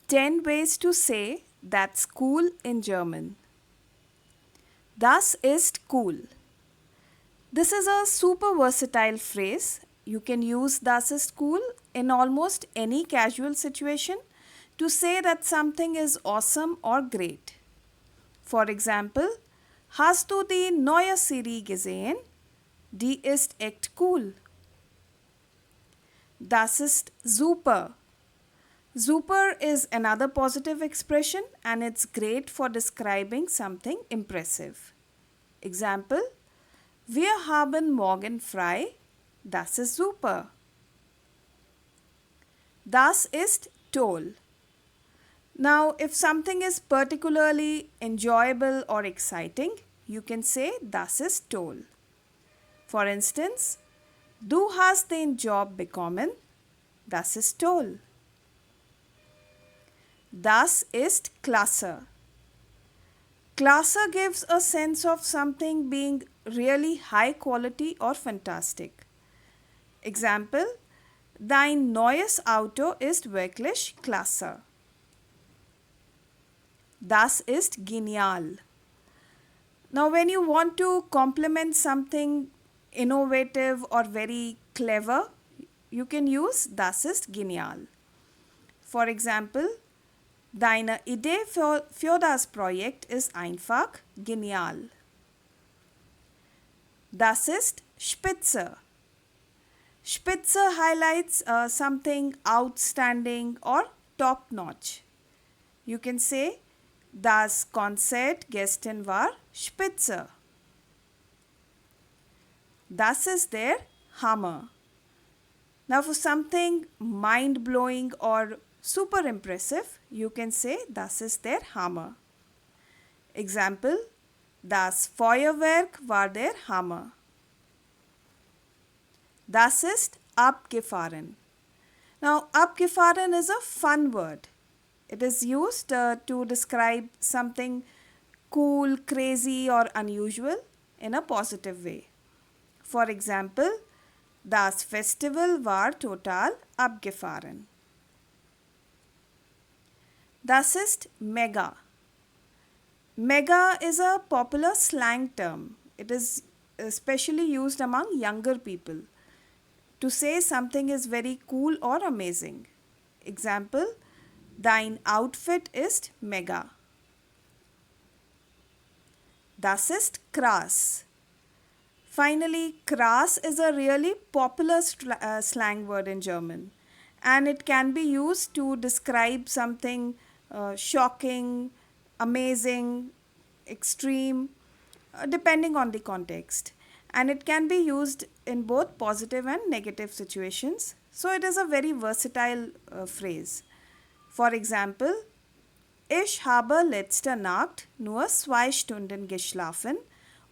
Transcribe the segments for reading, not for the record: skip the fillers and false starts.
10 ways to say that's cool in German. Das ist cool. This is a super versatile phrase. You can use das ist cool in almost any casual situation to say that something is awesome or great. For example, hast du die neue Serie gesehen? Die ist echt cool. Das ist super. Super is another positive expression and it's great for describing something impressive. Example: Wir haben morgen frei. Das ist super. Das ist toll. Now, if something is particularly enjoyable or exciting, you can say das ist toll. For instance, du hast den Job bekommen. Das ist toll. Das ist klasse. Klasse gives a sense of something being really high quality or fantastic. Example: Dein neues Auto ist wirklich klasse. Das ist genial. Now, when you want to compliment something innovative or very clever, you can use das ist genial. For example, deine Idee für das Projekt ist einfach genial. Das ist Spitzer. Spitzer highlights something outstanding or top notch. You can say, das Konzert gestern war spitze. Das ist der Hammer. Now, for something mind blowing or super impressive, you can say, das ist der Hammer. Example: Das Feuerwerk war der Hammer. Das ist abgefahren. Now, abgefahren is a fun word. It is used to describe something cool, crazy, or unusual in a positive way. For example, das Festival war total abgefahren. Das ist mega. Mega is a popular slang term. It is especially used among younger people to say something is very cool or amazing. Example: Dein Outfit ist mega. Das ist Cras. Finally, Cras is a really popular slang word in German, and it can be used to describe something shocking, amazing, extreme, depending on the context. And it can be used in both positive and negative situations. So it is a very versatile phrase. For example, ich habe letzte Nacht nur 2 Stunden geschlafen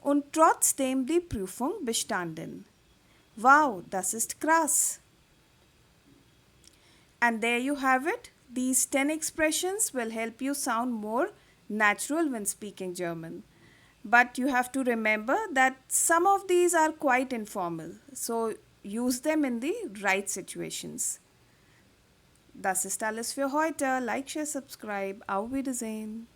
und trotzdem die Prüfung bestanden. Wow, das ist krass. And there you have it. These 10 expressions will help you sound more natural when speaking German. But you have to remember that some of these are quite informal, so use them in the right situations. Das ist alles für heute. Like, share, subscribe. Auf Wiedersehen.